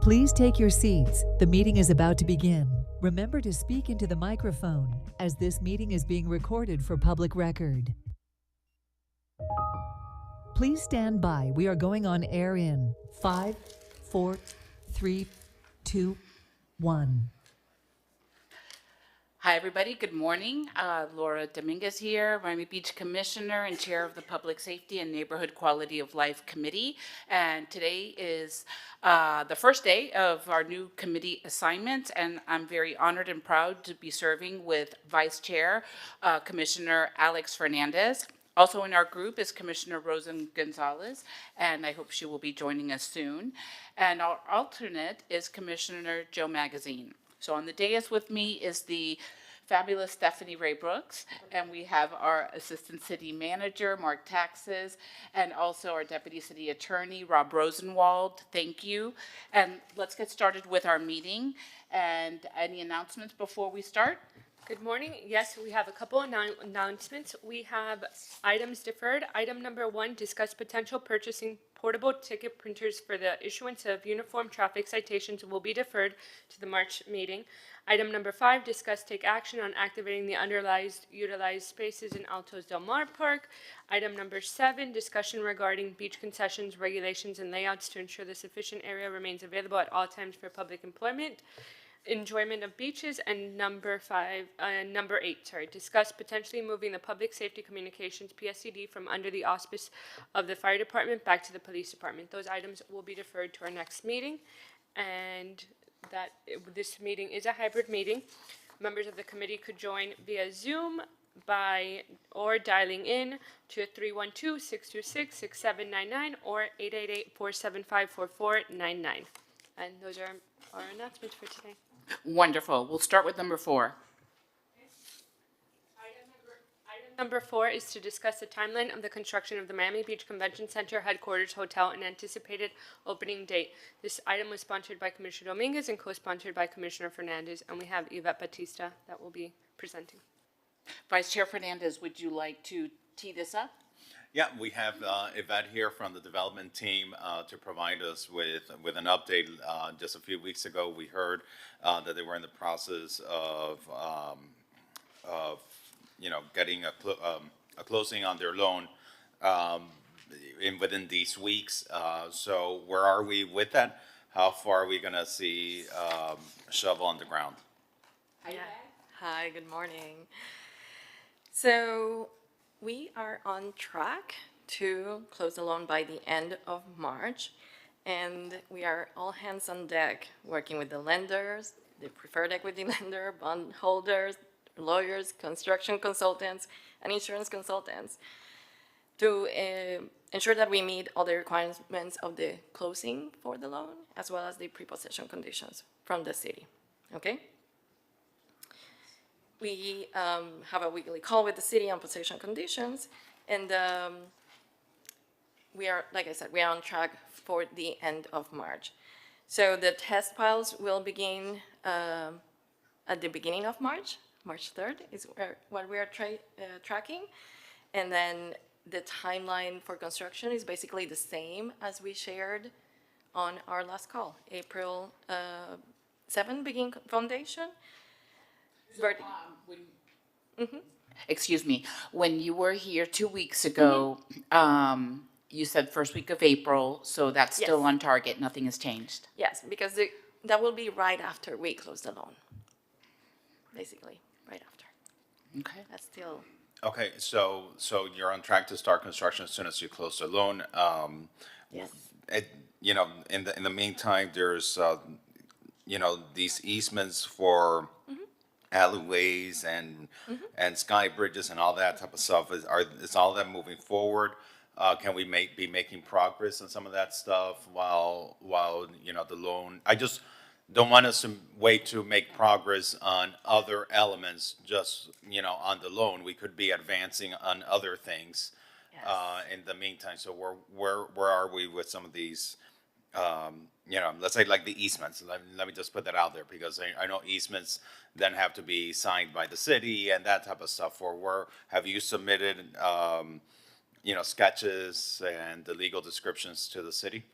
Please take your seats. The meeting is about to begin. Remember to speak into the microphone, as this meeting is being recorded for public record. Please stand by. We are going on air in 5, 4, 3, 2, 1. Hi, everybody. Good morning. Laura Dominguez here, Miami Beach Commissioner and Chair of the Public Safety and Neighborhood Quality of Life Committee. And today is the first day of our new committee assignments, and I'm very honored and proud to be serving with Vice Chair Commissioner Alex Fernandez. Also in our group is Commissioner Rosen Gonzalez, and I hope she will be joining us soon. And our alternate is Commissioner Joe Magazine. So on the dais with me is the fabulous Stephanie Ray Brooks, and we have our Assistant City Manager, Mark Taxes, and also our Deputy City Attorney, Rob Rosenwald. Thank you. And let's get started with our meeting. And any announcements before we start? Good morning. Yes, we have a couple announcements. We have items deferred. Item number 1, discuss potential purchasing portable ticket printers for the issuance of uniform traffic citations will be deferred to the March meeting. Item number 5, discuss take action on activating the utilized spaces in Altos Del Mar Park. Item number 7, discussion regarding beach concessions, regulations, and layouts to ensure the sufficient area remains available at all times for public enjoyment of beaches. And number 8, discuss potentially moving the Public Safety Communications PSCD from under the auspice of the fire department back to the police department. Those items will be deferred to our next meeting, and this meeting is a hybrid meeting. Members of the committee could join via Zoom or dialing in to 312-626-6799 or 888-475-4499. And those are our announcements for today. Wonderful. We'll start with number 4. Item number 4 is to discuss the timeline of the construction of the Miami Beach Convention Center Headquarters Hotel and anticipated opening date. This item was sponsored by Commissioner Dominguez and co-sponsored by Commissioner Fernandez, and we have Yvette Batista that will be presenting. Vice Chair Fernandez, would you like to tee this up? Yeah, we have Yvette here from the development team to provide us with an update. Just a few weeks ago, we heard that they were in the process of getting a closing on their loan within these weeks. So where are we with that? How far are we going to see a shovel on the ground? Hi, good morning. So we are on track to close the loan by the end of March, and we are all hands on deck working with the lenders, the preferred equity lender, bond holders, lawyers, construction consultants, and insurance consultants to ensure that we meet all the requirements of the closing for the loan, as well as the pre-possession conditions from the city, okay? We have a weekly call with the city on possession conditions, and we are, like I said, we are on track for the end of March. So the test piles will begin at the beginning of March. March 3rd is what we are tracking, and then the timeline for construction is basically the same as we shared on our last call. April 7 begin foundation. Excuse me, when you were here 2 weeks ago, you said first week of April, so that's still Yes. on target, nothing has changed? Yes, because that will be right after we close the loan, basically, right after. Okay. That's still, Okay, so you're on track to start construction as soon as you close the loan. yes. In the meantime, there's these easements for alleyways and sky bridges and all that type of stuff. Is all that moving forward? Can we be making progress on some of that stuff while the loan? I just don't want us to wait to make progress on other elements just on the loan. We could be advancing on other things Yes. in the meantime. So where are we with some of these? Let's say like the easements. Let me just put that out there because I know easements then have to be signed by the city and that type of stuff. Or where have you submitted, sketches and the legal descriptions to the city?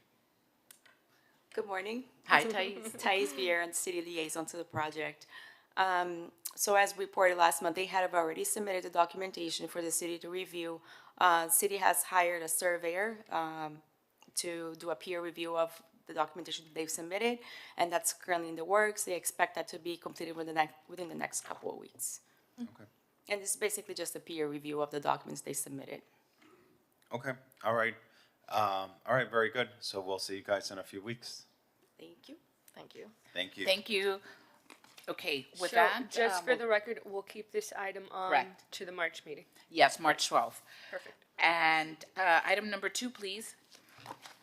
Good morning. Hi, Thais. Thais Vieira, and City Liaison to the project. So as reported last month, they have already submitted the documentation for the city to review. City has hired a surveyor to do a peer review of the documentation that they've submitted, and that's currently in the works. They expect that to be completed within the next couple of weeks. Okay. And it's basically just a peer review of the documents they submitted. Okay, all right. All right, very good. So we'll see you guys in a few weeks. Thank you. Thank you. Thank you. Thank you. Okay, with So, that. just for the record, we'll keep this item on Correct. to the March meeting. Yes, March 12th. Perfect. And item number 2, please.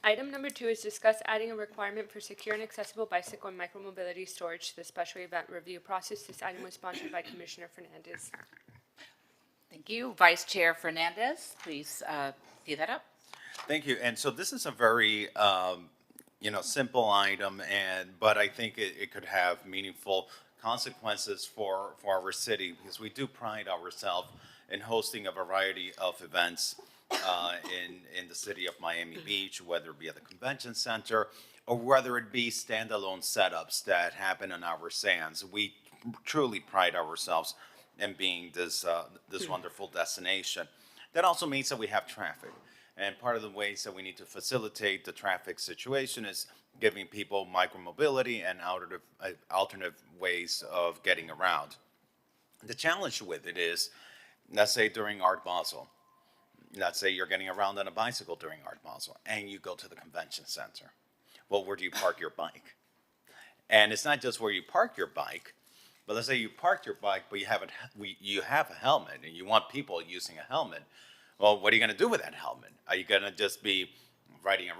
Item number 2 is discuss adding a requirement for secure and accessible bicycle and micromobility storage to the special event review process. This item was sponsored by Commissioner Fernandez. Thank Thank you. Vice Chair Fernandez, please tee that up. Thank you. And so this is a very, simple item, but I think it could have meaningful consequences for our city, because we do pride ourselves in hosting a variety of events in the city of Miami Beach, whether it be at the convention center or whether it be standalone setups that happen on our sands. We truly pride ourselves in being this wonderful destination. That also means that we have traffic. And part of the ways that we need to facilitate the traffic situation is giving people micromobility and alternative ways of getting around. The challenge with it is, let's say during Art Basel, let's say you're getting around on a bicycle during Art Basel and you go to the convention center. Well, where do you park your bike? And it's not just where you park your bike, but let's say you parked your bike, but you have a helmet and you want people using a helmet. Well, what are you going to do with that helmet? Are you going to just be walking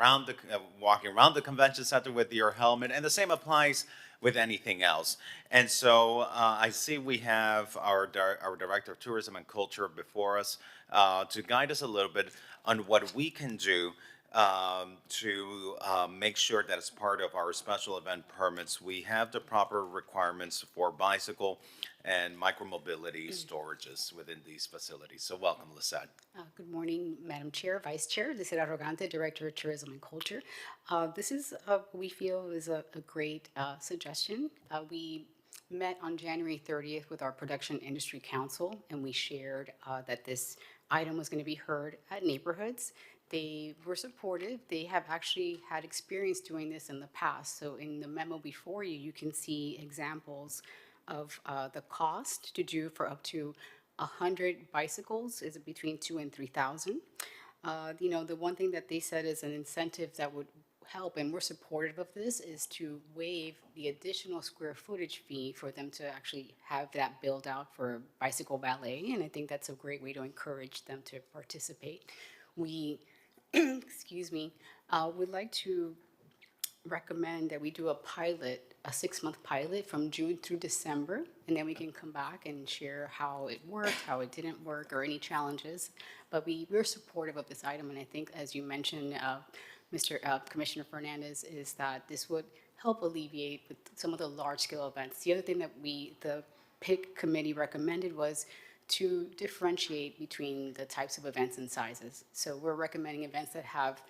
around the convention center with your helmet? And the same applies with anything else. And so I see we have our Director of Tourism and Culture before us to guide us a little bit on what we can do to make sure that as part of our special event permits, we have the proper requirements for bicycle and micromobility storages within these facilities. So welcome, Lisette. Good morning, Madam Chair, Vice Chair. Lisette Arrogante, Director of Tourism and Culture. This is, we feel, is a great suggestion. We met on January 30th with our Production Industry Council, and we shared that this item was going to be heard at neighborhoods. They were supportive. They have actually had experience doing this in the past. So in the memo before you, you can see examples of the cost to do for up to 100 bicycles is between $2,000 and $3,000. The one thing that they said is an incentive that would help, and we're supportive of this, is to waive the additional square footage fee for them to actually have that build out for bicycle valet. And I think that's a great way to encourage them to participate. We, excuse me, would like to recommend that we do a 6-month pilot from June through December, and then we can come back and share how it worked, how it didn't work, or any challenges. But we're supportive of this item, and I think, as you mentioned, Commissioner Fernandez, is that this would help alleviate with some of the large-scale events. The other thing that the PIC committee recommended was to differentiate between the types of events and sizes. So we're recommending events that have,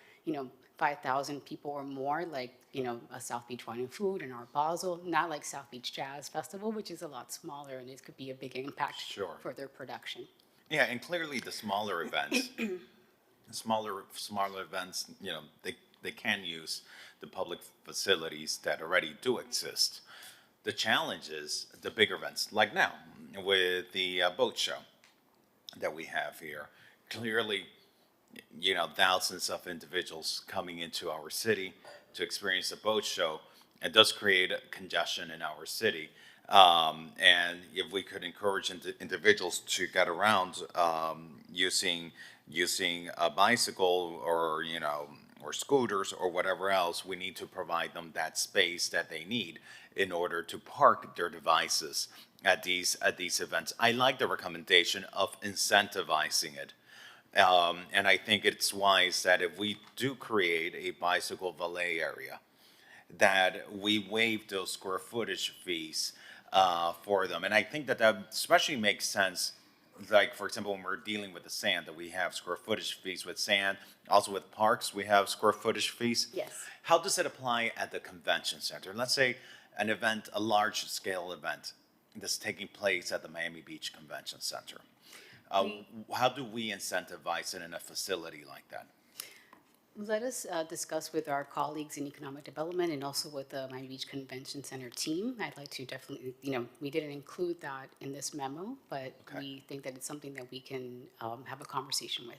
5,000 people or more, like, a South Beach Wine and Food and Art Basel, not like South Beach Jazz Festival, which is a lot smaller, and it could be a big impact for their production. Yeah, and clearly the smaller events, smaller events, they can use the public facilities that already do exist. The challenge is the bigger events, like now with the boat show that we have here. Clearly, thousands of individuals coming into our city to experience the boat show, it does create a congestion in our city. And if we could encourage individuals to get around using a bicycle or scooters or whatever else, we need to provide them that space that they need in order to park their devices at these events. I like the recommendation of incentivizing it. And I think it's wise that if we do create a bicycle valet area, that we waive those square footage fees for them. And I think that especially makes sense like, for example, when we're dealing with the sand, that we have square footage fees with sand. Also with parks, we have square footage fees. Yes. How does it apply at the convention center? Let's say an event, a large scale event that's taking place at the Miami Beach Convention Center. How do we incentivize it in a facility like that? Let us discuss with our colleagues in economic development and also with the Miami Beach Convention Center team. I'd like to definitely, we didn't include that in this memo, but we think that it's something that we can have a conversation with.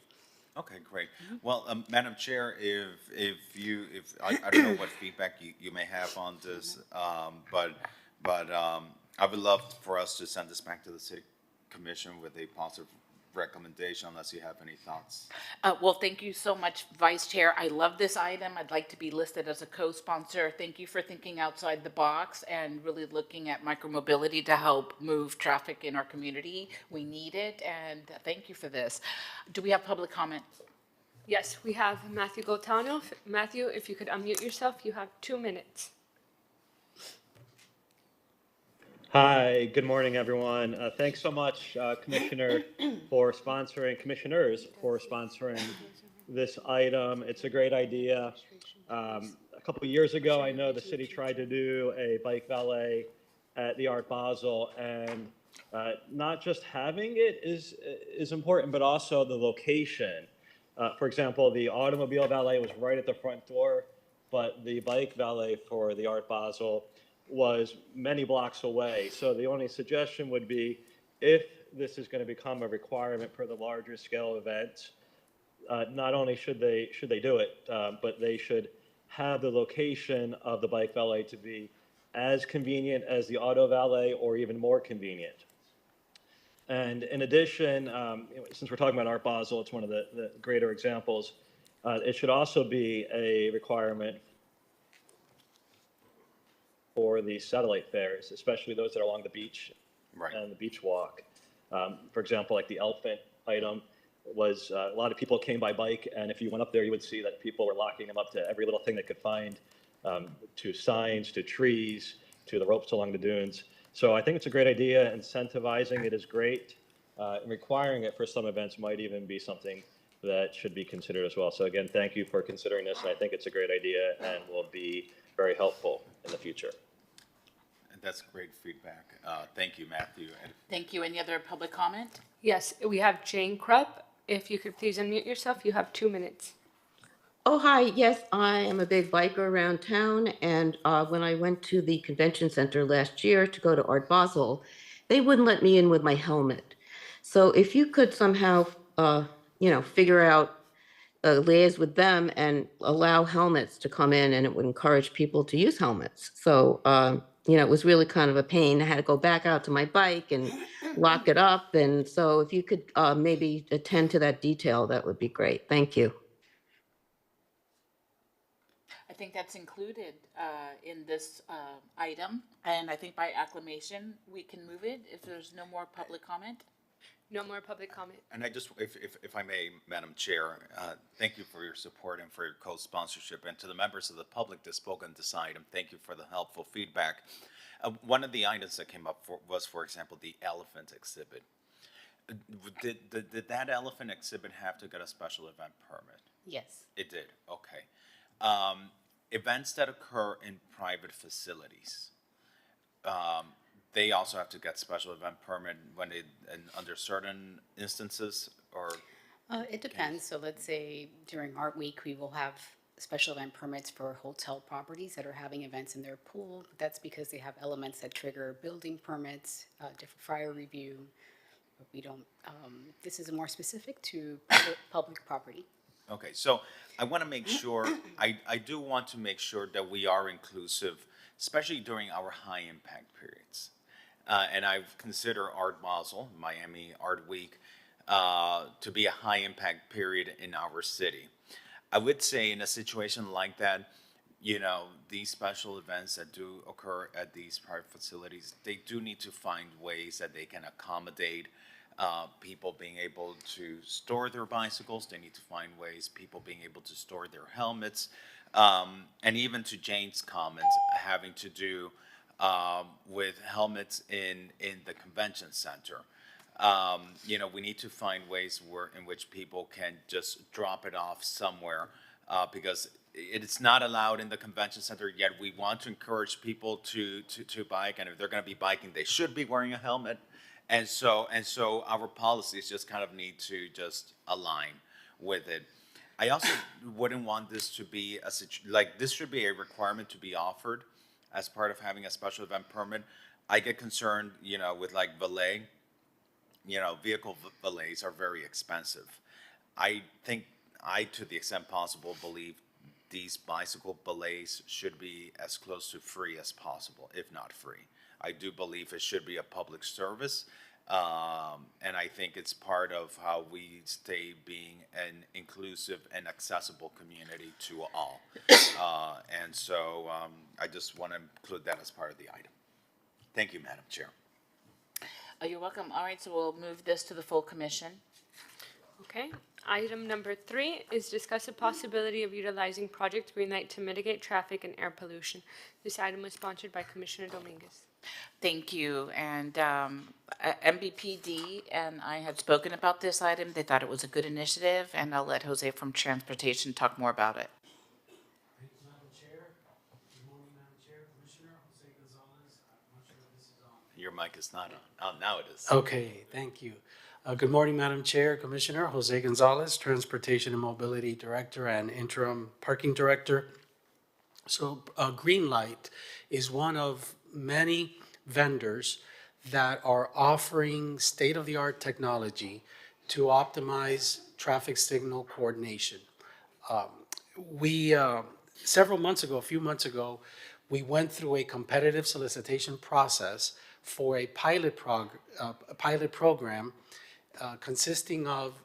Okay, great. Well, Madam Chair, I don't know what feedback you may have on this, but I would love for us to send this back to the city commission with a positive recommendation, unless you have any thoughts. Well, thank you so much, Vice Chair. I love this item. I'd like to be listed as a co-sponsor. Thank you for thinking outside the box and really looking at micromobility to help move traffic in our community. We need it, and thank you for this. Do we have public comment? Yes, we have Matthew Gaetano. Matthew, if you could unmute yourself, you have 2 minutes. Hi, good morning, everyone. Thanks so much, Commissioners for sponsoring this item. It's a great idea. A couple of years ago, I know the city tried to do a bike valet at the Art Basel, and not just having it is important, but also the location. For example, the automobile valet was right at the front door, but the bike valet for the Art Basel was many blocks away. So the only suggestion would be, if this is going to become a requirement for the larger scale events, not only should they do it, but they should have the location of the bike valet to be as convenient as the auto valet or even more convenient. And in addition, since we're talking about Art Basel, it's one of the greater examples. It should also be a requirement for the satellite fares, especially those that are along the beach and the beach walk. For example, like the elephant item was, a lot of people came by bike, and if you went up there, you would see that people were locking them up to every little thing they could find, to signs, to trees, to the ropes along the dunes. So I think it's a great idea. Incentivizing it is great. And requiring it for some events might even be something that should be considered as well. So again, thank you for considering this, and I think it's a great idea and will be very helpful in the future. That's great feedback. Thank you, Matthew. Thank you. Any other public comment? Yes, we have Jane Krupp. If you could please unmute yourself, you have 2 minutes. Oh, hi. Yes, I am a big biker around town. And when I went to the convention center last year to go to Art Basel, they wouldn't let me in with my helmet. So if you could somehow, figure out, liaise with them and allow helmets to come in, and it would encourage people to use helmets. So, it was really kind of a pain. I had to go back out to my bike and lock it up. And so if you could maybe attend to that detail, that would be great. Thank you. I think that's included in this item, and I think by acclamation, we can move it if there's no more public comment. No more public comment. And I just, if I may, Madam Chair, thank you for your support and for your co-sponsorship. And to the members of the public that spoke on this item, thank you for the helpful feedback. One of the items that came up was, for example, the elephant exhibit. Did that elephant exhibit have to get a special event permit? Yes. It did, okay. Events that occur in private facilities, they also have to get special event permit under certain instances, or? It depends. So let's say during Art Week, we will have special event permits for hotel properties that are having events in their pool. That's because they have elements that trigger building permits, different fire review. But we don't, this is more specific to public property. Okay, so I want to make sure, I do want to make sure that we are inclusive, especially during our high impact periods. And I've considered Art Basel, Miami Art Week, to be a high impact period in our city. I would say in a situation like that, these special events that do occur at these private facilities, they do need to find ways that they can accommodate people being able to store their bicycles. They need to find ways people being able to store their helmets. And even to Jane's comments, having to do with helmets in the convention center. We need to find ways in which people can just drop it off somewhere, because it's not allowed in the convention center yet. We want to encourage people to bike, and if they're going to be biking, they should be wearing a helmet. And so our policies just kind of need to just align with it. I also wouldn't want this to be this should be a requirement to be offered as part of having a special event permit. I get concerned, with like valet. Vehicle valets are very expensive. I think to the extent possible, believe these bicycle valets should be as close to free as possible, if not free. I do believe it should be a public service, and I think it's part of how we stay being an inclusive and accessible community to all. And so I just want to include that as part of the item. Thank you, Madam Chair. You're welcome. All right, so we'll move this to the full commission. Okay. Item number 3 is discuss the possibility of utilizing Project Greenlight to mitigate traffic and air pollution. This item was sponsored by Commissioner Dominguez. Thank you. And MBPD and I had spoken about this item. They thought it was a good initiative, and I'll let Jose from Transportation talk more about it. Thank you, Madam Chair. Good morning, Madam Chair, Commissioner Jose Gonzalez. I'm not sure if this is on. Your mic is not on. Oh, now it is. Okay, thank you. Good morning, Madam Chair, Commissioner Jose Gonzalez, Transportation and Mobility Director and Interim Parking Director. So Greenlight is one of many vendors that are offering state-of-the-art technology to optimize traffic signal coordination. Several months ago, a few months ago, we went through a competitive solicitation process for a pilot program consisting of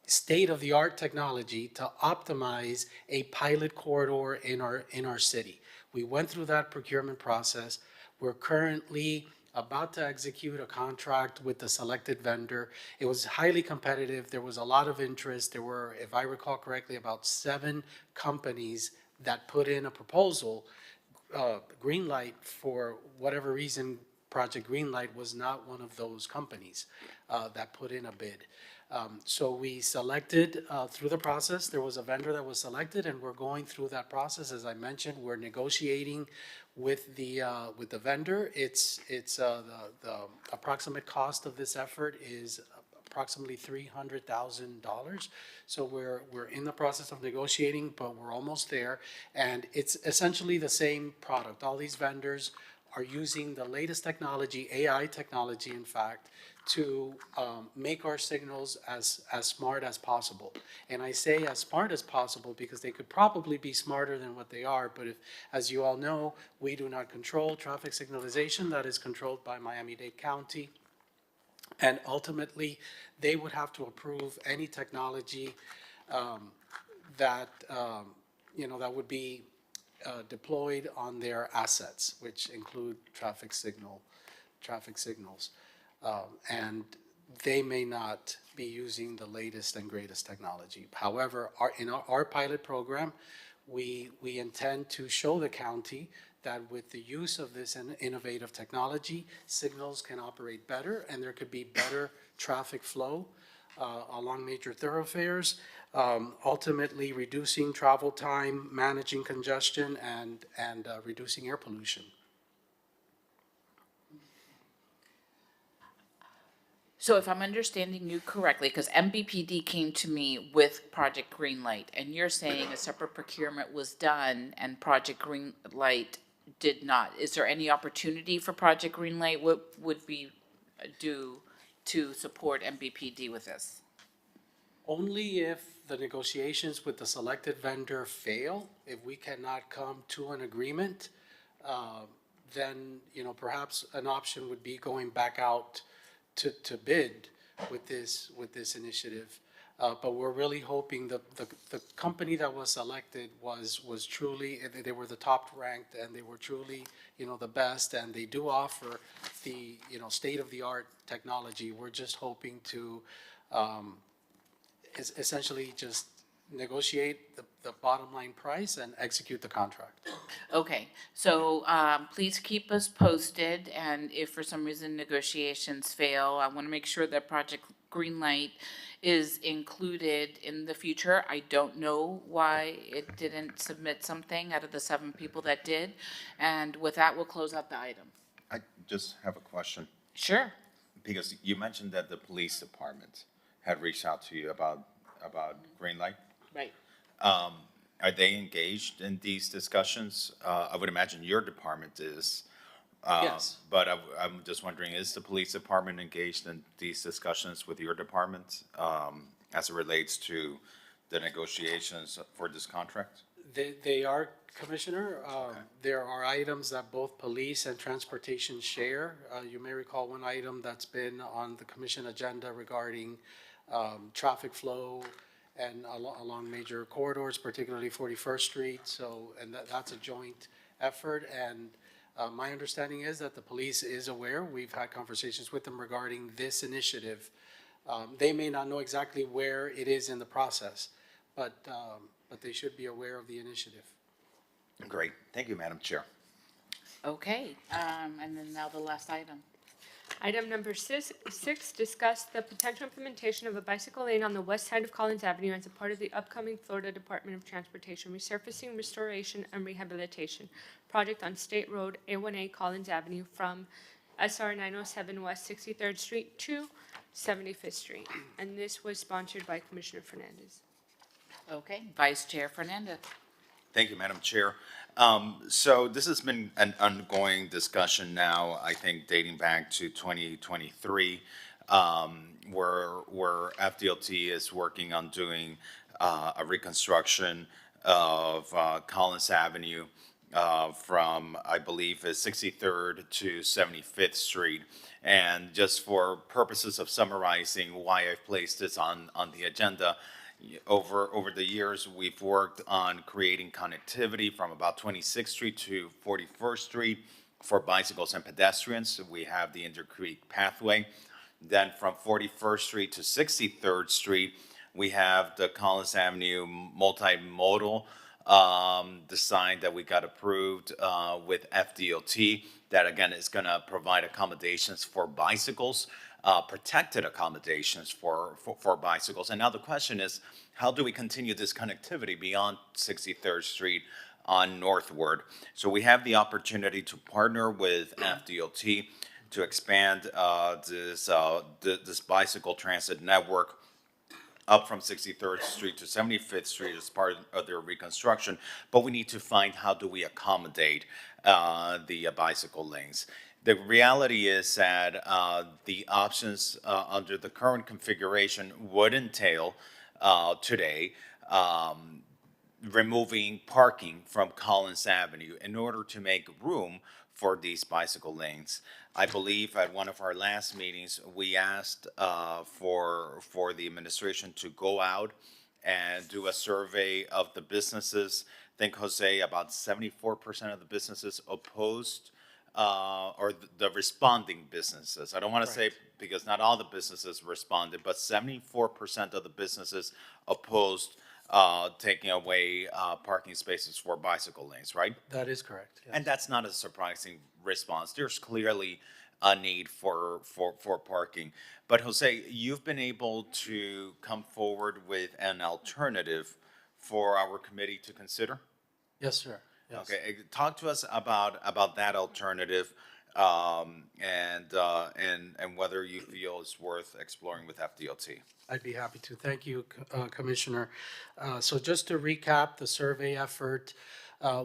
state-of-the-art technology to optimize a pilot corridor in our city. We went through that procurement process. We're currently about to execute a contract with the selected vendor. It was highly competitive. There was a lot of interest. There were, if I recall correctly, about 7 companies that put in a proposal. Greenlight, for whatever reason, Project Greenlight was not one of those companies that put in a bid. So we selected through the process. There was a vendor that was selected, and we're going through that process. As I mentioned, we're negotiating with the vendor. It's the approximate cost of this effort is approximately $300,000. So we're in the process of negotiating, but we're almost there. And it's essentially the same product. All these vendors are using the latest technology, AI technology, in fact, to make our signals as smart as possible. And I say as smart as possible because they could probably be smarter than what they are, but as you all know, we do not control traffic signalization. That is controlled by Miami-Dade County. And ultimately, they would have to approve any technology that would be deployed on their assets, which include traffic signals. And they may not be using the latest and greatest technology. However, in our pilot program, we intend to show the county that with the use of this innovative technology, signals can operate better and there could be better traffic flow along major thoroughfares, ultimately reducing travel time, managing congestion, and reducing air pollution. So if I'm understanding you correctly, because MBPD came to me with Project Greenlight, and you're saying a separate procurement was done and Project Greenlight did not. Is there any opportunity for Project Greenlight? What would we do to support MBPD with this? Only if the negotiations with the selected vendor fail, if we cannot come to an agreement, then perhaps an option would be going back out to bid with this initiative. But we're really hoping the company that was selected was truly, they were the top ranked, and they were truly, the best, and they do offer the, state-of-the-art technology. We're just hoping to essentially just negotiate the bottom line price and execute the contract. Okay, so please keep us posted, and if for some reason negotiations fail, I want to make sure that Project Greenlight is included in the future. I don't know why it didn't submit something out of the 7 people that did, and with that, we'll close out the item. I just have a question, Sure. because you mentioned that the police department had reached out to you about Greenlight. Right. Are they engaged in these discussions? I would imagine your department is. Yes. But I'm just wondering, is the police department engaged in these discussions with your department as it relates to the negotiations for this contract? They are, Commissioner. There are items that both police and transportation share. You may recall one item that's been on the commission agenda regarding traffic flow and along major corridors, particularly 41st Street. So, and that's a joint effort. And my understanding is that the police is aware. We've had conversations with them regarding this initiative. They may not know exactly where it is in the process, but they should be aware of the initiative. Great. Thank you, Madam Chair. Okay, and then now the last item. Item number six, discuss the potential implementation of a bicycle lane on the west side of Collins Avenue as a part of the upcoming Florida Department of Transportation resurfacing, restoration, and rehabilitation project on State Road A1A Collins Avenue from SR 907 West 63rd Street to 75th Street. And this was sponsored by Commissioner Fernandez. Okay, Vice Chair Fernandez. Thank you, Madam Chair. So this has been an ongoing discussion now, I think dating back to 2023, where FDLT is working on doing a reconstruction of Collins Avenue from, I believe, 63rd to 75th Street. And just for purposes of summarizing why I've placed this on the agenda, over the years, we've worked on creating connectivity from about 26th Street to 41st Street for bicycles and pedestrians. We have the Intercreek pathway. Then from 41st Street to 63rd Street, we have the Collins Avenue multimodal design that we got approved with FDOT. That again is going to provide accommodations for bicycles. Protected accommodations for bicycles. And now the question is, how do we continue this connectivity beyond 63rd Street on northward? So we have the opportunity to partner with FDOT to expand this bicycle transit network up from 63rd Street to 75th Street as part of their reconstruction. But we need to find how do we accommodate the bicycle lanes. The reality is that the options under the current configuration would entail today removing parking from Collins Avenue in order to make room for these bicycle lanes. I believe at one of our last meetings, we asked for the administration to go out and do a survey of the businesses. I think, Jose, about 74% of the businesses opposed or the responding businesses. I don't want to say, because not all the businesses responded, but 74% of the businesses opposed taking away parking spaces for bicycle lanes, right? That is correct. Yes. And that's not a surprising response. There's clearly a need for parking. But Jose, you've been able to come forward with an alternative for our committee to consider? Yes, sir. Yes. Okay, talk to us about that alternative, and whether you feel it's worth exploring with FDOT. I'd be happy to. Thank you, Commissioner. So just to recap the survey effort,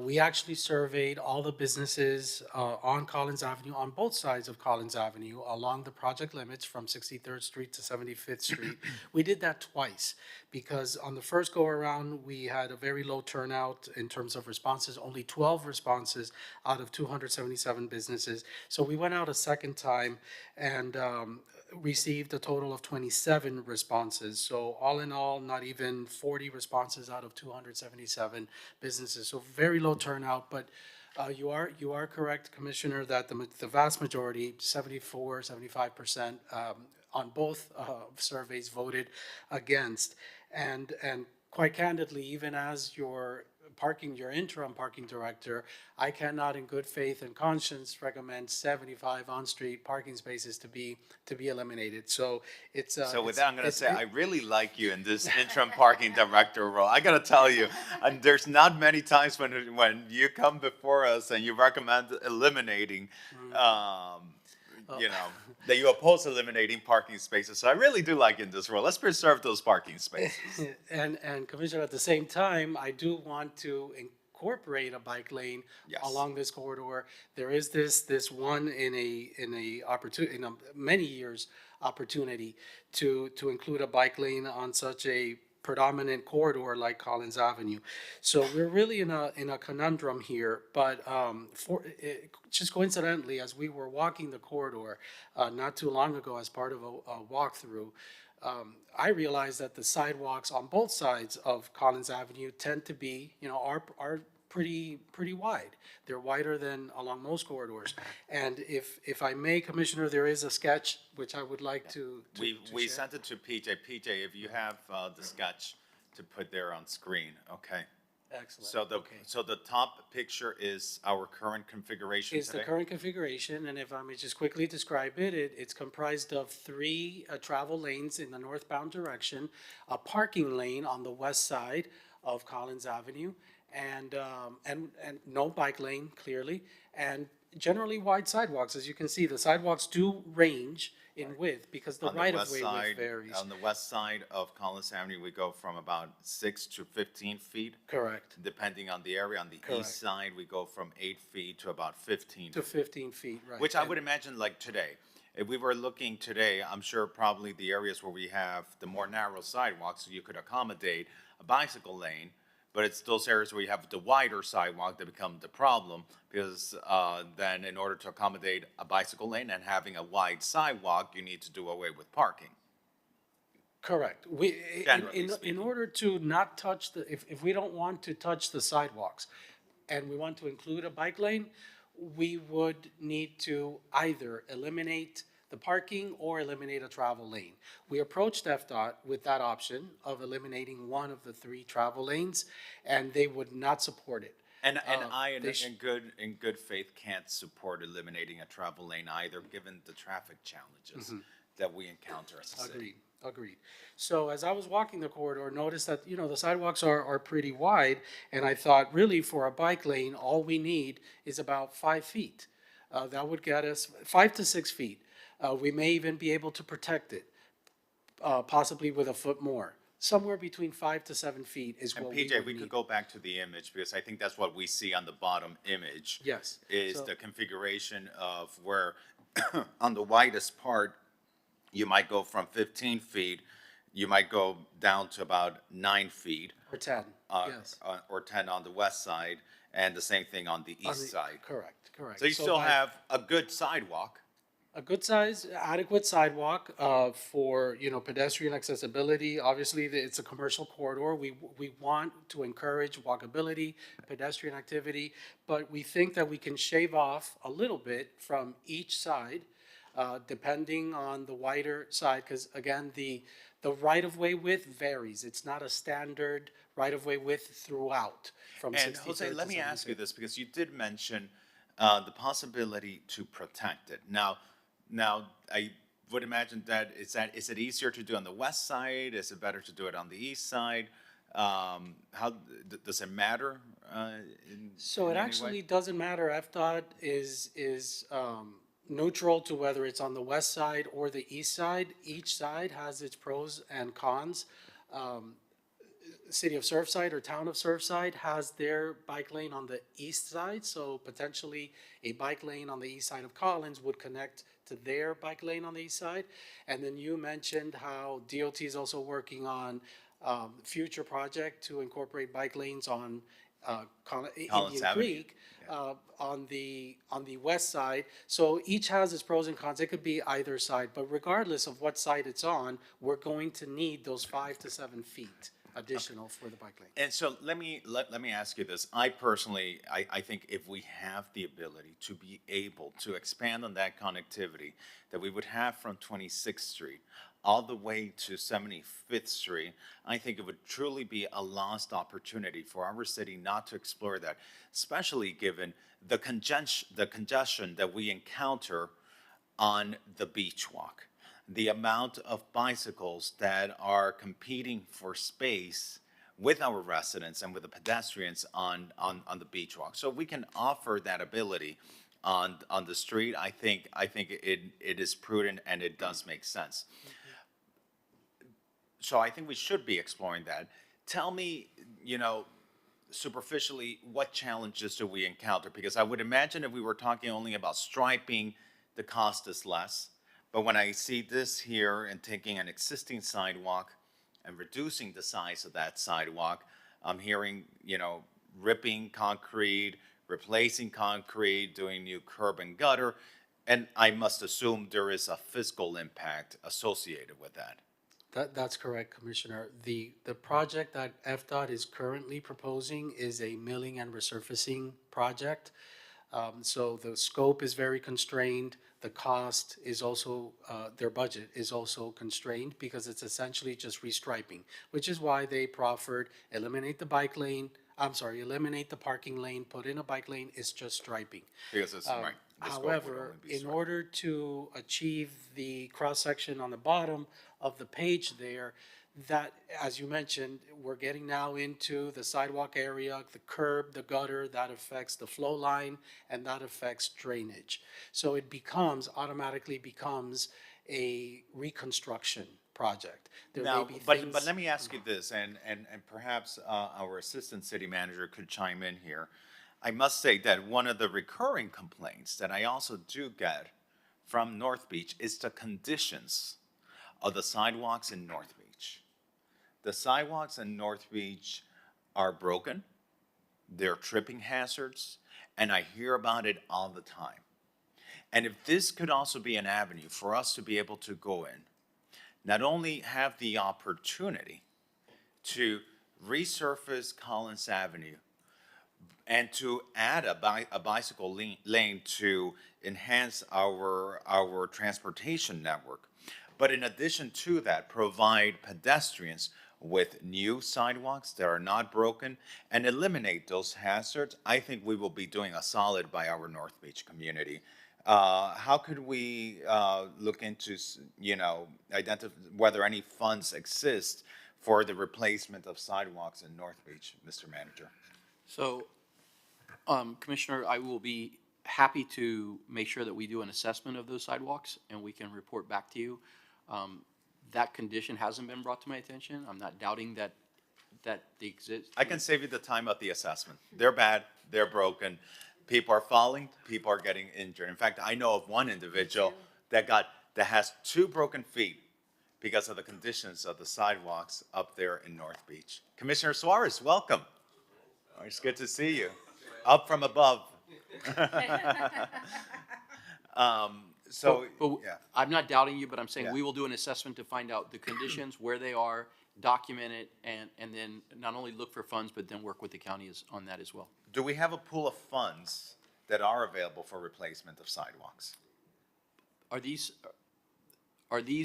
we actually surveyed all the businesses on Collins Avenue, on both sides of Collins Avenue, along the project limits from 63rd Street to 75th Street. We did that twice because on the first go-around, we had a very low turnout in terms of responses, only 12 responses out of 277 businesses. So we went out a second time and received a total of 27 responses. So all in all, not even 40 responses out of 277 businesses. So very low turnout, but you are correct, Commissioner, that the vast majority, 75% on both surveys voted against. And quite candidly, even as your interim parking director, I cannot in good faith and conscience recommend 75 on-street parking spaces to be eliminated. So it's. So with it's- that, I'm going to it's- say, I really like you in this interim parking director role. I got to tell you, and there's not many times when you come before us and you recommend eliminating, that you oppose eliminating parking spaces. So I really do like you in this role. Let's preserve those parking spaces. And Commissioner, at the same time, I do want to incorporate a bike lane Yes. along this corridor. There is this one in a many years opportunity to include a bike lane on such a predominant corridor like Collins Avenue. So we're really in a conundrum here, but just coincidentally, as we were walking the corridor not too long ago as part of a walkthrough, I realized that the sidewalks on both sides of Collins Avenue tend to be, are pretty wide. They're wider than along most corridors. And if I may, Commissioner, there is a sketch which I would like to We share. sent it to PJ. PJ, if you have the sketch to put there on screen, okay? Excellent. So the top picture is our current configuration Is the today? current configuration, and if I may just quickly describe it, it's comprised of 3 travel lanes in the northbound direction, a parking lane on the west side of Collins Avenue, and no bike lane, clearly, and generally wide sidewalks. As you can see, the sidewalks do range in width because the On the right west of way side, width varies. on the west side of Collins Avenue, we go from about 6 to 15 feet, Correct, depending on the area. On the Correct. east side, we go from 8 feet to about 15 to feet. 15 feet, right. Which I And- would imagine like today. If we were looking today, I'm sure probably the areas where we have the more narrow sidewalks, you could accommodate a bicycle lane, but it's those areas where you have the wider sidewalk that become the problem, because then in order to accommodate a bicycle lane and having a wide sidewalk, you need to do away with parking. Correct. Generally In speaking. order to not touch if we don't want to touch the sidewalks and we want to include a bike lane, we would need to either eliminate the parking or eliminate a travel lane. We approached FDOT with that option of eliminating one of the 3 travel lanes, and they would not support it. And I, they sh- in good faith, can't support eliminating a travel lane either, given the traffic challenges that we encounter as a city. Agreed. So as I was walking the corridor, noticed that, the sidewalks are pretty wide, and I thought, really, for a bike lane, all we need is about 5 feet. That would get us 5 to 6 feet. We may even be able to protect it, possibly with a foot more. Somewhere between 5 to 7 feet is And what we PJ, would we need. could go back to the image, because I think that's what we see on the bottom image. Yes. Is So- the configuration of where, on the widest part, you might go from 15 feet, you might go down to about 9 feet. Or 10, yes. Or 10 on the west side, and the same thing on the On east the- side. Correct. So you still by- have a good sidewalk. a good size, adequate sidewalk for, pedestrian accessibility. Obviously, it's a commercial corridor. We want to encourage walkability, pedestrian activity, but we think that we can shave off a little bit from each side, depending on the wider side, because again, the right-of-way width varies. It's not a standard right-of-way width throughout from And 63rd Jose, to let me ask you 75th. this, because you did mention the possibility to protect it. Now, I would imagine is it easier to do on the west side? Is it better to do it on the east side? Does it matter? So in it any way? actually doesn't matter. FDOT is neutral to whether it's on the west side or the east side. Each side has its pros and cons. City of Surfside or Town of Surfside has their bike lane on the east side, so potentially a bike lane on the east side of Collins would connect to their bike lane on the east side. And then you mentioned how DOT is also working on future project to incorporate bike lanes on Collins Indian Avenue, Creek on the west side. So each has its pros and cons. It could be either side, but regardless of what side it's on, we're going to need those 5 to 7 feet additional for the bike lane. And so let me ask you this. I personally, I think if we have the ability to be able to expand on that connectivity that we would have from 26th Street all the way to 75th Street, I think it would truly be a lost opportunity for our city not to explore that, especially given the congestion that we encounter on the beach walk. The amount of bicycles that are competing for space with our residents and with the pedestrians on the beach walk. So we can offer that ability on the street. I think it is prudent and it does make sense. So I think we should be exploring that. Tell me, superficially, what challenges do we encounter? Because I would imagine if we were talking only about striping, the cost is less. But when I see this here and taking an existing sidewalk and reducing the size of that sidewalk, I'm hearing, ripping concrete, replacing concrete, doing new curb and gutter, and I must assume there is a fiscal impact associated with that. That's correct, Commissioner. The project that FDOT is currently proposing is a milling and resurfacing project. So the scope is very constrained. The cost is also, their budget is also constrained because it's essentially just restriping, which is why they proffered eliminate the eliminate the parking lane, put in a bike lane, it's just striping. Because it's, right. the scope would However, only be in striping. order to achieve the cross-section on the bottom of the page there, that, as you mentioned, we're getting now into the sidewalk area, the curb, the gutter, that affects the flow line, and that affects drainage. So it automatically becomes a reconstruction project. There Now, may be but things- let me ask you this, and perhaps our assistant city manager could chime in here. I must say that one of the recurring complaints that I also do get from North Beach is the conditions of the sidewalks in North Beach. The sidewalks in North Beach are broken, they're tripping hazards, and I hear about it all the time. And if this could also be an avenue for us to be able to go in, not only have the opportunity to resurface Collins Avenue and to add a bicycle lane to enhance our transportation network, but in addition to that, provide pedestrians with new sidewalks that are not broken and eliminate those hazards, I think we will be doing a solid by our North Beach community. How could we look into, identify whether any funds exist for the replacement of sidewalks in North Beach, Mr. Manager? So, Commissioner, I will be happy to make sure that we do an assessment of those sidewalks and we can report back to you. That condition hasn't been brought to my attention. I'm not doubting that they exist. I can save you the time of the assessment. They're bad, they're broken. People are falling, people are getting injured. In fact, I know of one individual that has 2 broken feet because of the conditions of the sidewalks up there in North Beach. Commissioner Suarez, welcome. Oh, it's good to see you. Up from above. But Yeah. I'm not doubting you, but I'm saying Yeah. we will do an assessment to find out the conditions, where they are, document it, and then not only look for funds, but then work with the county on that as well. Do we have a pool of funds that are available for replacement of sidewalks? Are these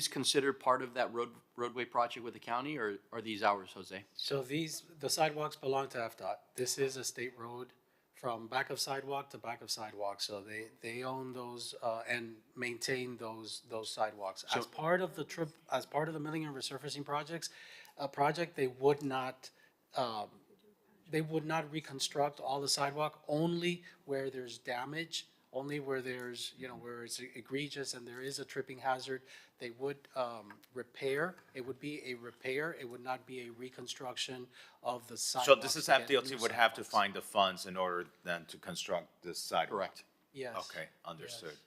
considered part of that roadway project with the county, or are these ours, Jose? So the sidewalks belong to FDOT. This is a state road from back of sidewalk to back of sidewalk. So they own those and maintain those sidewalks. As part of the milling and resurfacing project, they would not reconstruct all the sidewalk, only where there's damage, only where there's, where it's egregious and there is a tripping hazard. They would repair. It would be a repair. It would not be a reconstruction of the sidewalk. So this is FDOT would have to find the funds in order then to construct this sidewalk? Correct. Yes. Okay, understood.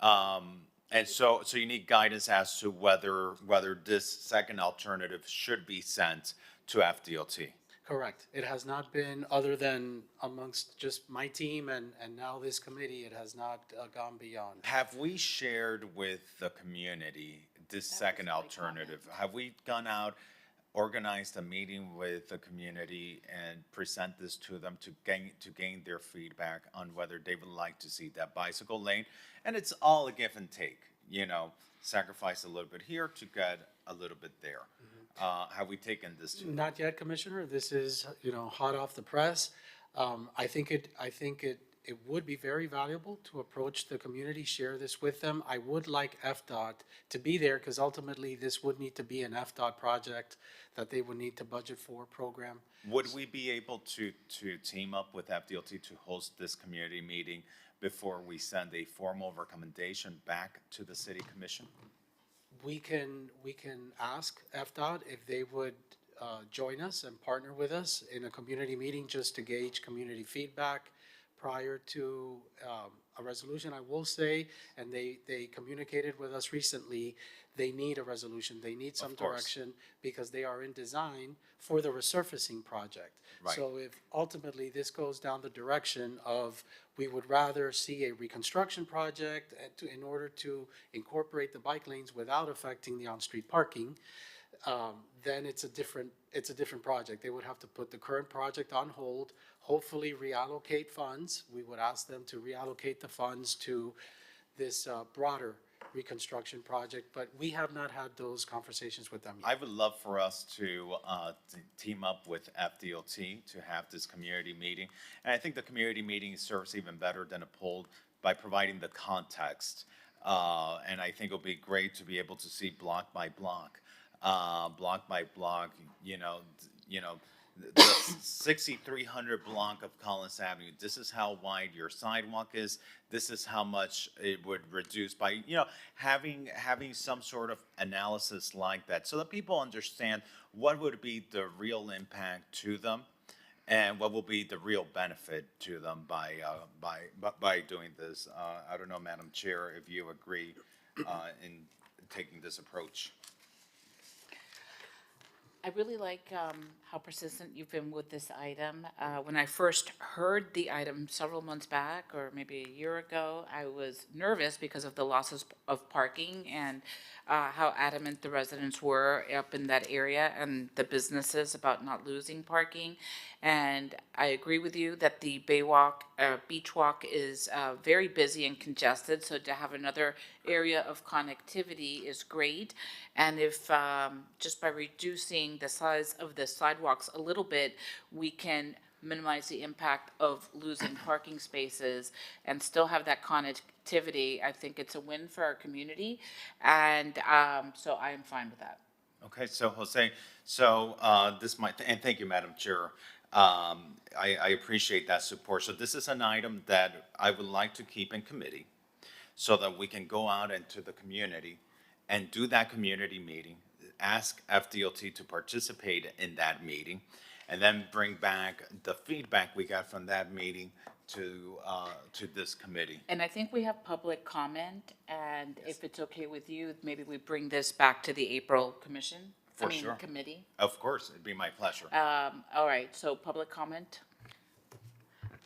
And so you need guidance as to whether this second alternative should be sent to FDOT? Correct. It has not been, other than amongst just my team and now this committee, it has not gone beyond. Have we shared with the community this second alternative? Have we gone out, organized a meeting with the community and present this to them to gain their feedback on whether they would like to see that bicycle lane? And it's all a give and take. sacrifice a little bit here to get a little bit there. Have we taken this to? Not yet, Commissioner. This is, hot off the press. I think it would be very valuable to approach the community, share this with them. I would like FDOT to be there because ultimately this would need to be an FDOT project that they would need to budget for program. Would we be able to team up with FDOT to host this community meeting before we send a formal recommendation back to the city commission? We can ask FDOT if they would join us and partner with us in a community meeting just to gauge community feedback prior to a resolution. I will say, and they communicated with us recently, they need a resolution. They need some Of course. direction because they are in design for the resurfacing project. Right. So if ultimately this goes down the direction of we would rather see a reconstruction project in order to incorporate the bike lanes without affecting the on-street parking, then it's a different project. They would have to put the current project on hold, hopefully reallocate funds. We would ask them to reallocate the funds to this broader reconstruction project, but we have not had those conversations with them yet. I would love for us to team up with FDOT to have this community meeting. And I think the community meeting serves even better than a poll by providing the context. And I think it'll be great to be able to see block by block, the 6,300 block of Collins Avenue. This is how wide your sidewalk is. This is how much it would reduce by, having some sort of analysis like that so that people understand what would be the real impact to them and what will be the real benefit to them by doing this. I don't know, Madam Chair, if you agree in taking this approach. I really like how persistent you've been with this item. When I first heard the item several months back, or maybe a year ago, I was nervous because of the losses of parking and how adamant the residents were up in that area and the businesses about not losing parking. And I agree with you that the Beach Walk is very busy and congested, so to have another area of connectivity is great. And if just by reducing the size of the sidewalks a little bit, we can minimize the impact of losing parking spaces and still have that connectivity, I think it's a win for our community. And so I am fine with that. Okay, so Jose, and thank you, Madam Chair. I appreciate that support. So this is an item that I would like to keep in committee so that we can go out into the community and do that community meeting, ask FDOT to participate in that meeting, and then bring back the feedback we got from that meeting to this committee. And I think we have public comment, and if it's okay with you, maybe we bring this back to the April commission? For sure. Committee. Of course, it'd be my pleasure. All right, so public comment.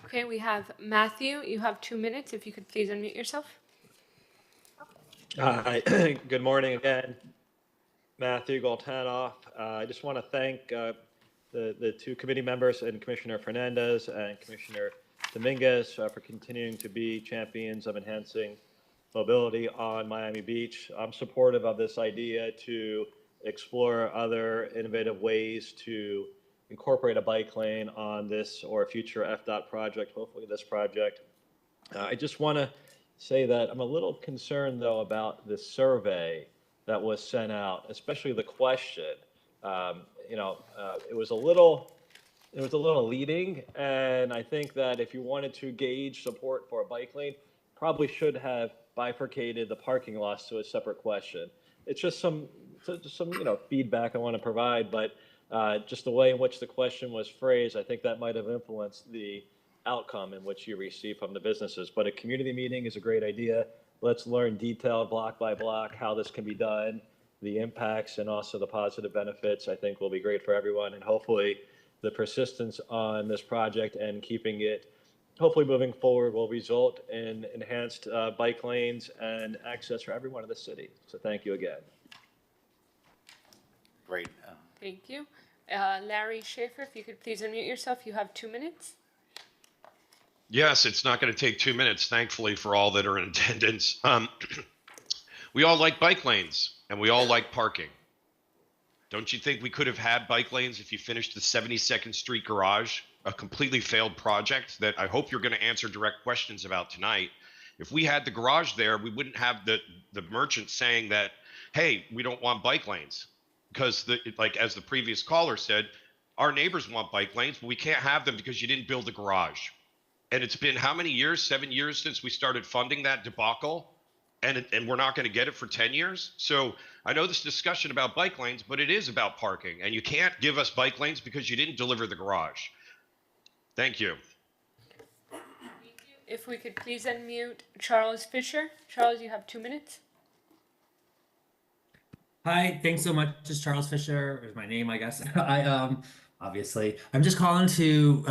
Okay, we have Matthew. You have 2 minutes. If you could please unmute yourself. Hi, good morning again. Matthew Goltanoff. I just want to thank the two committee members and Commissioner Fernandez and Commissioner Dominguez for continuing to be champions of enhancing mobility on Miami Beach. I'm supportive of this idea to explore other innovative ways to incorporate a bike lane on this or a future FDOT project, hopefully this project. I just want to say that I'm a little concerned, though, about the survey that was sent out, especially the question. It was a little leading, and I think that if you wanted to gauge support for a bike lane, probably should have bifurcated the parking lots to a separate question. It's just some feedback I want to provide, but just the way in which the question was phrased, I think that might have influenced the outcome in which you receive from the businesses. But a community meeting is a great idea. Let's learn detailed block by block how this can be done, the impacts and also the positive benefits. I think will be great for everyone, and hopefully the persistence on this project and keeping it hopefully moving forward will result in enhanced bike lanes and access for everyone in the city. So thank you again. Great. Thank you. Larry Schaefer, if you could please unmute yourself. You have 2 minutes. Yes, it's not going to take 2 minutes, thankfully, for all that are in attendance. We all like bike lanes and we all like parking. Don't you think we could have had bike lanes if you finished the 72nd Street garage, a completely failed project that I hope you're going to answer direct questions about tonight? If we had the garage there, we wouldn't have the merchant saying that, hey, we don't want bike lanes. Because like as the previous caller said, our neighbors want bike lanes, but we can't have them because you didn't build a garage. And it's been how many years? 7 years since we started funding that debacle, and we're not going to get it for 10 years. So I know this discussion about bike lanes, but it is about parking, and you can't give us bike lanes because you didn't deliver the garage. Thank you. If we could please unmute Charles Fisher. Charles, you have 2 minutes. Hi, thanks so much. This is Charles Fisher, is my name, I guess. Obviously, I'm just calling to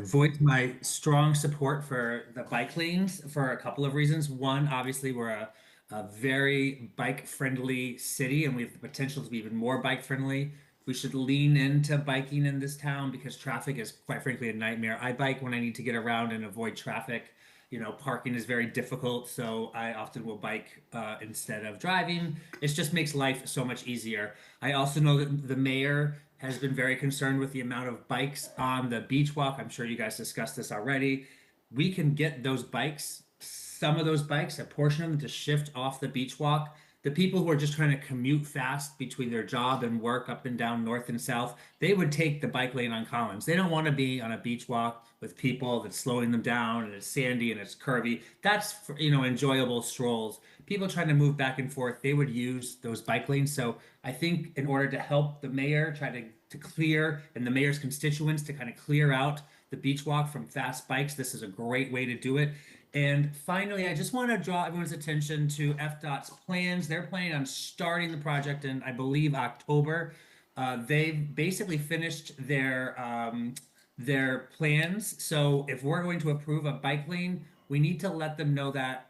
voice my strong support for the bike lanes for a couple of reasons. One, obviously, we're a very bike-friendly city, and we have the potential to be even more bike-friendly. We should lean into biking in this town because traffic is, quite frankly, a nightmare. I bike when I need to get around and avoid traffic. You know, parking is very difficult, so I often will bike instead of driving. It just makes life so much easier. I also know that the mayor has been very concerned with the amount of bikes on the beach walk. I'm sure you guys discussed this already. We can get those bikes, some of those bikes, a portion of them to shift off the beach walk. The people who are just trying to commute fast between their job and work up and down north and south, they would take the bike lane on Collins. They don't want to be on a beach walk with people that's slowing them down and it's sandy and it's curvy. That's for, enjoyable strolls. People trying to move back and forth, they would use those bike lanes. So I think in order to help the mayor try to clear, and the mayor's constituents to kind of clear out the beach walk from fast bikes, this is a great way to do it. And finally, I just want to draw everyone's attention to FDOT's plans. They're planning on starting the project in, I believe, October. They've basically finished their plans. So if we're going to approve a bike lane, we need to let them know that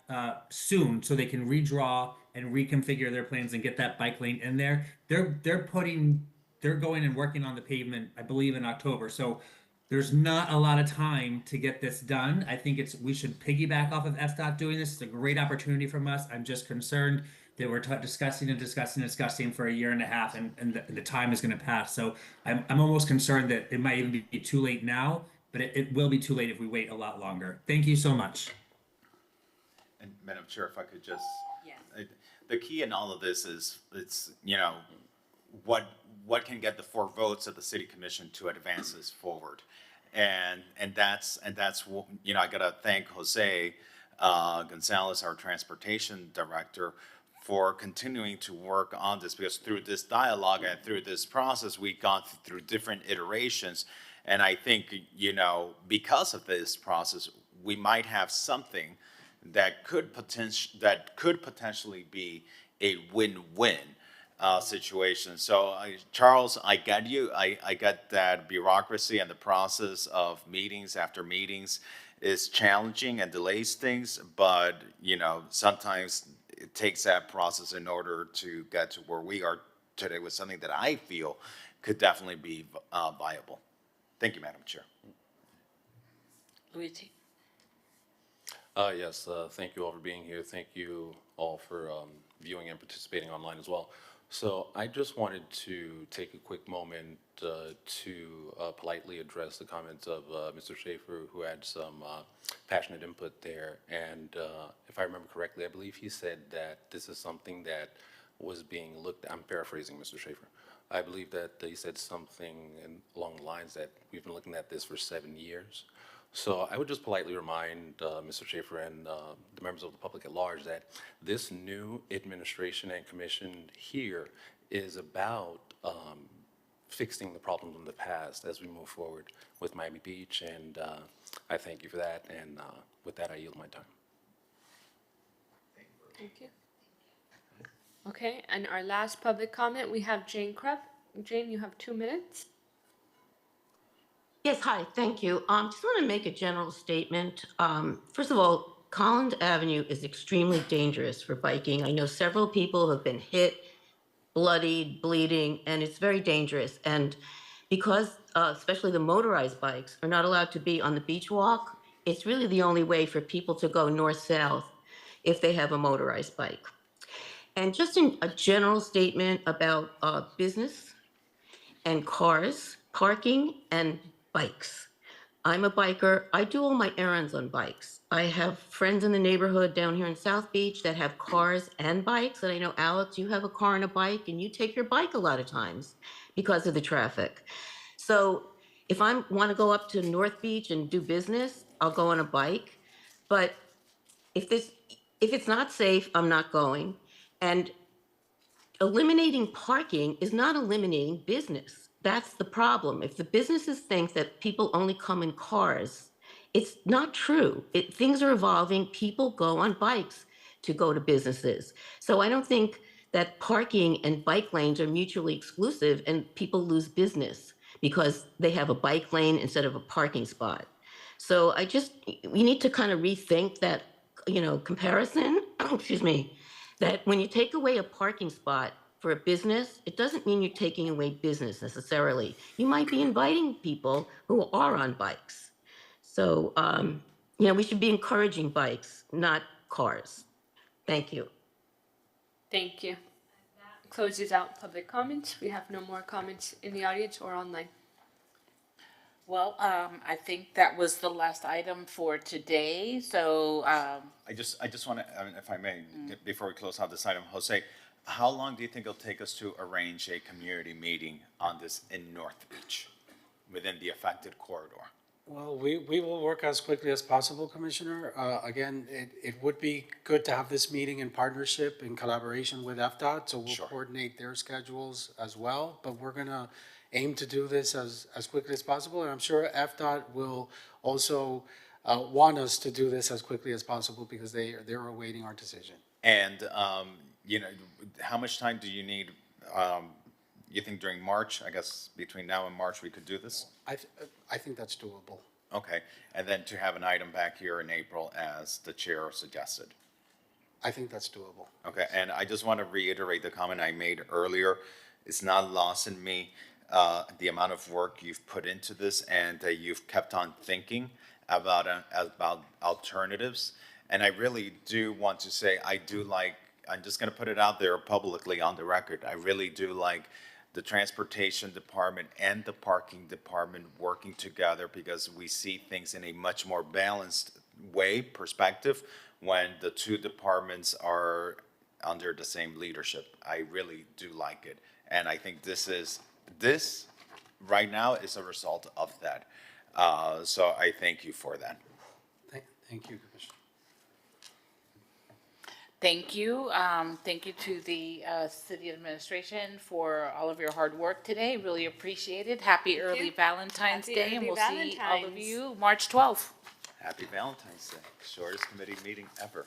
soon so they can redraw and reconfigure their plans and get that bike lane in there. They're going and working on the pavement, I believe, in October. So there's not a lot of time to get this done. I think we should piggyback off of FDOT doing this. It's a great opportunity from us. I'm just concerned that we're discussing for a year and a half, and the time is going to pass. So I'm almost concerned that it might even be too late now, but it will be too late if we wait a lot longer. Thank you so much. And Madam Chair, if I could just, Yes. the key in all of this is what can get the 4 votes of the City Commission to advance this forward. And that's I gotta thank Jose Gonzalez, our transportation director, for continuing to work on this, because through this dialogue and through this process, we got through different iterations. And I think, because of this process, we might have something that could potentially be a win-win situation. So, Charles, I get you. I get that bureaucracy and the process of meetings after meetings is challenging and delays things, but, sometimes it takes that process in order to get to where we are today with something that I feel could definitely be viable. Thank you, Madam Chair. Luigi. Yes, thank you all for being here. Thank you all for viewing and participating online as well. So I just wanted to take a quick moment to politely address the comments of Mr. Schaefer, who had some passionate input there. And if I remember correctly, I believe he said that this is something that was being looked at. I'm paraphrasing Mr. Schaefer. I believe that he said something along the lines that we've been looking at this for 7 years. So I would just politely remind Mr. Schaefer and the members of the public at large that this new administration and commission here is about fixing the problems in the past as we move forward with Miami Beach, and I thank you for that, and with that I yield my time. Thank you. Okay, and our last public comment, we have Jane Krupp. Jane, you have 2 minutes. Yes, hi, thank you. Just want to make a general statement. First of all, Collins Avenue is extremely dangerous for biking. I know several people have been hit, bloodied, bleeding, and it's very dangerous. And because especially the motorized bikes are not allowed to be on the beach walk, it's really the only way for people to go north-south. if they have a motorized bike. And just in a general statement about business and cars, parking and bikes. I'm a biker. I do all my errands on bikes. I have friends in the neighborhood down here in South Beach that have cars and bikes. And I know, Alex, you have a car and a bike, and you take your bike a lot of times because of the traffic. So if I want to go up to North Beach and do business, I'll go on a bike. But if it's not safe, I'm not going. And eliminating parking is not eliminating business. That's the problem. If the businesses think that people only come in cars, it's not true. Things are evolving. People go on bikes to go to businesses. So I don't think that parking and bike lanes are mutually exclusive and people lose business because they have a bike lane instead of a parking spot. So we need to kind of rethink that, comparison, excuse me, that when you take away a parking spot for a business, it doesn't mean you're taking away business necessarily. You might be inviting people who are on bikes. So, we should be encouraging bikes, not cars. Thank you. Thank you. Closes out public comments. We have no more comments in the audience or online. Well, I think that was the last item for today, so, I just want to, if I may, before we close out this item, Jose, how long do you think it'll take us to arrange a community meeting on this in North Beach, within the affected corridor? Well, we will work as quickly as possible, Commissioner. Again, it would be good to have this meeting in partnership, in collaboration with FDOT, so we'll coordinate their schedules as well. But we're gonna aim to do this as quickly as possible, and I'm sure FDOT will also want us to do this as quickly as possible because they're awaiting our decision. And, how much time do you need? You think during March, I guess between now and March, we could do this? I think that's doable. Okay, and then to have an item back here in April as the chair suggested. I think that's doable. Okay, and I just want to reiterate the comment I made earlier. It's not lost in me, the amount of work you've put into this and that you've kept on thinking about alternatives. And I really do want to say, I'm just going to put it out there publicly on the record. I really do like the transportation department and the parking department working together because we see things in a much more balanced perspective when the two departments are under the same leadership. I really do like it. And I think this right now is a result of that. So I thank you for that. Thank you, Commissioner. thank you. Thank you to the city administration for all of your hard work today. Really appreciate it. Happy early Valentine's Day, and we'll see all of you March 12th. Happy Valentine's Day. Shortest committee meeting ever.